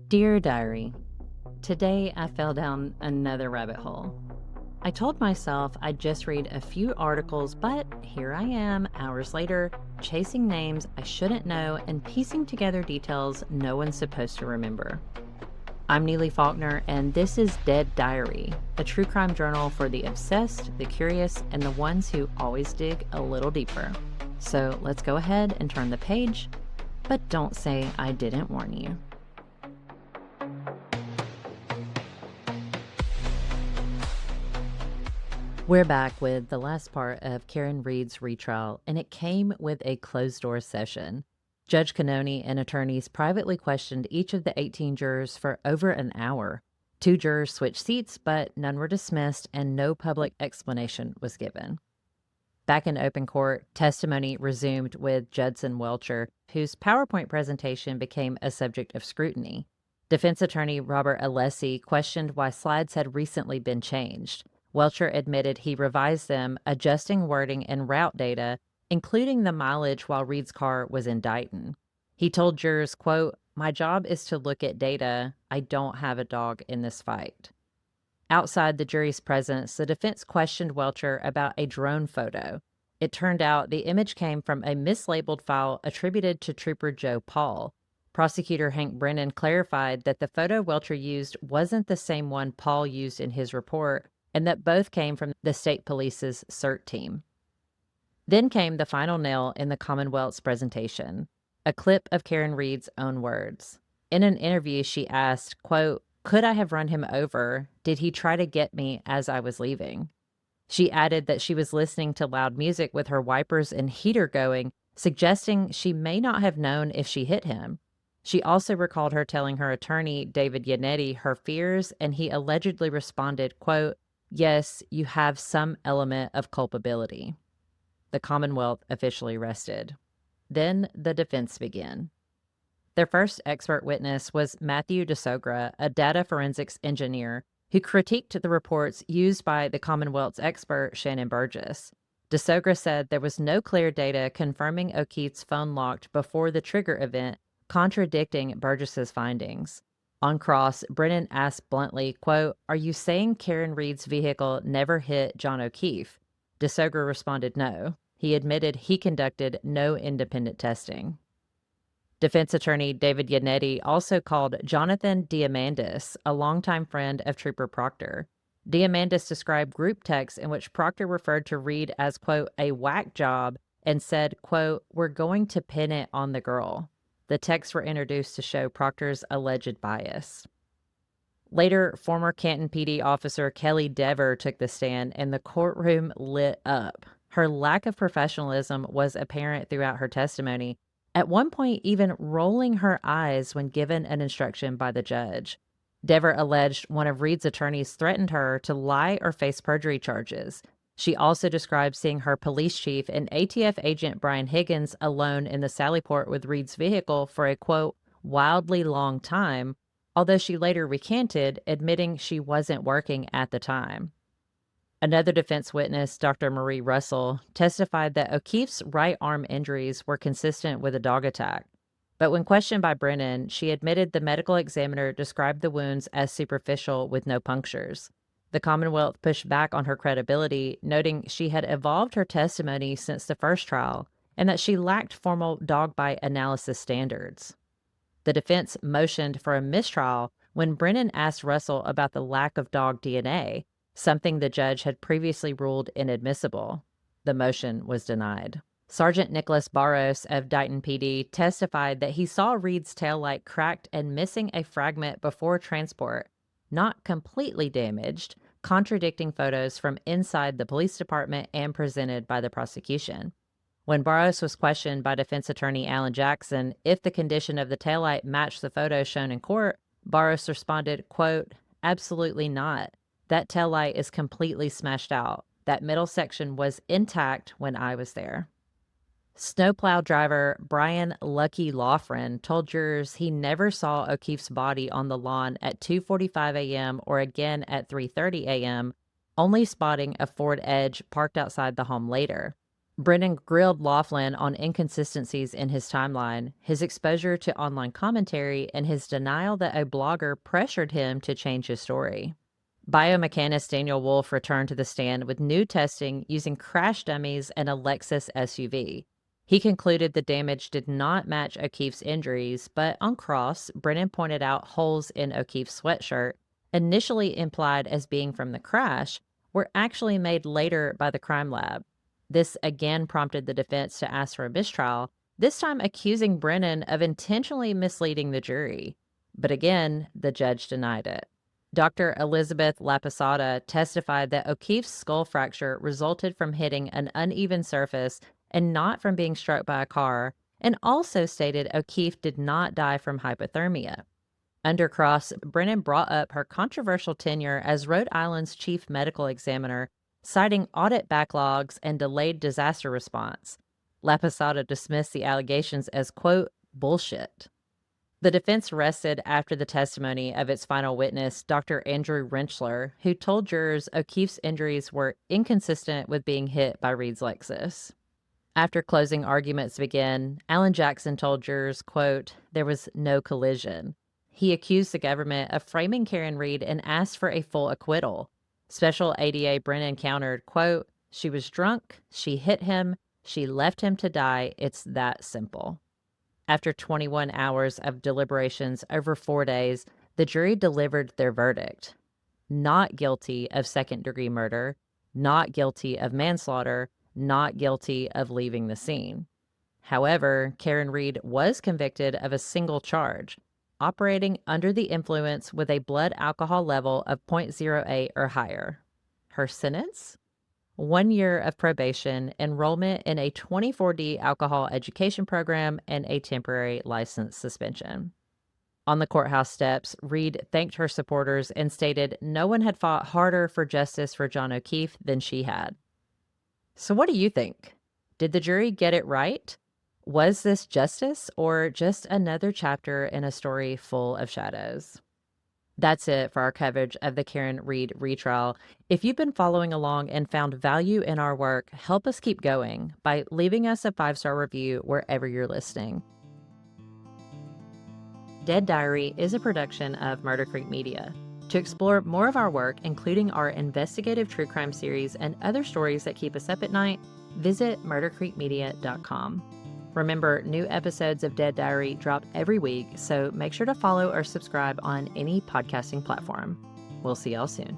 Dear Diary, today I fell down another rabbit hole. I told myself I'd just read a few articles, but here I am, hours later, chasing names I shouldn't know and piecing together details no one's supposed to remember. I'm Neeli Faulkner, and this is Dead Diary, a true crime journal for the obsessed, the curious, and the ones who always dig a little deeper. So let's go ahead and turn the page, but don't say I didn't warn you. We're back with the last part of Karen Reed's retrial, and it came with a closed-door session. Judge Cannoni and attorneys privately questioned each of the 18 jurors for over an hour. 2 jurors switched seats, but none were dismissed, and no public explanation was given. Back in open court, testimony resumed with Judson Welcher, whose PowerPoint presentation became a subject of scrutiny. Defense attorney Robert Alessi questioned why slides had recently been changed. Welcher admitted he revised them, adjusting wording and route data, including the mileage while Reed's car was in Dighton. He told jurors, quote, "My job is to look at data. I don't have a dog in this fight." Outside the jury's presence, the defense questioned Welcher about a drone photo. It turned out the image came from a mislabeled file attributed to Trooper Joe Paul. Prosecutor Hank Brennan clarified that the photo Welcher used wasn't the same one Paul used in his report, and that both came from the state police's CERT team. Then came the final nail in the Commonwealth's presentation, a clip of Karen Reed's own words. In an interview, she asked, quote, "Could I have run him over? Did he try to get me as I was leaving?" She added that she was listening to loud music with her wipers and heater going, suggesting she may not have known if she hit him. She also recalled her telling her attorney, David Yannetti, her fears, and he allegedly responded, quote, "Yes, you have some element of culpability." The Commonwealth officially rested. Then the defense began. Their first expert witness was Matthew DeSogra, a data forensics engineer who critiqued the reports used by the Commonwealth's expert Shannon Burgess. DeSogra said there was no clear data confirming O'Keefe's phone locked before the trigger event, contradicting Burgess's findings. On cross, Brennan asked bluntly, quote, "Are you saying Karen Reed's vehicle never hit John O'Keefe?" DeSogra responded no. He admitted he conducted no independent testing. Defense attorney David Yannetti also called Jonathan Diamandis, a longtime friend of Trooper Proctor. Diamandis described group texts in which Proctor referred to Reed as, quote, "a whack job," and said, quote, "We're going to pin it on the girl." The texts were introduced to show Proctor's alleged bias. Later, former Canton PD officer Kelly Dever took the stand, and the courtroom lit up. Her lack of professionalism was apparent throughout her testimony, at one point even rolling her eyes when given an instruction by the judge. Dever alleged one of Reed's attorneys threatened her to lie or face perjury charges. She also described seeing her police chief and ATF agent Brian Higgins alone in the Sallyport with Reed's vehicle for a, quote, "wildly long time," although she later recanted, admitting she wasn't working at the time. Another defense witness, Dr. Marie Russell, testified that O'Keefe's right arm injuries were consistent with a dog attack. But when questioned by Brennan, she admitted the medical examiner described the wounds as superficial with no punctures. The Commonwealth pushed back on her credibility, noting she had evolved her testimony since the first trial and that she lacked formal dog bite analysis standards. The defense motioned for a mistrial when Brennan asked Russell about the lack of dog DNA, something the judge had previously ruled inadmissible. The motion was denied. Sergeant Nicholas Barros of Dighton PD testified that he saw Reed's taillight cracked and missing a fragment before transport, not completely damaged, contradicting photos from inside the police department and presented by the prosecution. When Barros was questioned by defense attorney Alan Jackson if the condition of the taillight matched the photos shown in court, Barros responded, quote, "Absolutely not. That taillight is completely smashed out. That middle section was intact when I was there." Snowplow driver Brian Lucky Lawfren told jurors he never saw O'Keefe's body on the lawn at 2:45 a.m. or again at 3:30 a.m., only spotting a Ford Edge parked outside the home later. Brennan grilled Laughlin on inconsistencies in his timeline, his exposure to online commentary, and his denial that a blogger pressured him to change his story. Biomechanist Daniel Wolfe returned to the stand with new testing using crash dummies and a Lexus SUV. He concluded the damage did not match O'Keefe's injuries, but on cross, Brennan pointed out holes in O'Keefe's sweatshirt, initially implied as being from the crash, were actually made later by the crime lab. This again prompted the defense to ask for a mistrial, this time accusing Brennan of intentionally misleading the jury. But again, the judge denied it. Dr. Elizabeth Laposada testified that O'Keefe's skull fracture resulted from hitting an uneven surface and not from being struck by a car, and also stated O'Keefe did not die from hypothermia. Under cross, Brennan brought up her controversial tenure as Rhode Island's chief medical examiner, citing audit backlogs and delayed disaster response. Laposada dismissed the allegations as, quote, bullshit. The defense rested after the testimony of its final witness, Dr. Andrew Rentschler, who told jurors O'Keefe's injuries were inconsistent with being hit by Reed's Lexus. After closing arguments began, Alan Jackson told jurors, quote, there was no collision. He accused the government of framing Karen Reed and asked for a full acquittal. Special ADA Brennan countered, quote, she was drunk, she hit him, she left him to die, it's that simple. After 21 hours of deliberations over 4 days, the jury delivered their verdict. Not guilty of second-degree murder, not guilty of manslaughter, not guilty of leaving the scene. However, Karen Reed was convicted of a single charge, operating under the influence with a blood alcohol level of 0.08 or higher. Her sentence? 1 year of probation, enrollment in a 24D alcohol education program, and a temporary license suspension. On the courthouse steps, Reed thanked her supporters and stated no one had fought harder for justice for John O'Keefe than she had. So what do you think? Did the jury get it right? Was this justice or just another chapter in a story full of shadows? That's it for our coverage of the Karen Reed retrial. If you've been following along and found value in our work, help us keep going by leaving us a 5-star review wherever you're listening. Dead Diary is a production of Murder Creek Media. To explore more of our work, including our investigative true crime series and other stories that keep us up at night, visit murdercreekmedia.com. Remember, new episodes of Dead Diary drop every week, so make sure to follow or subscribe on any podcasting platform. We'll see y'all soon.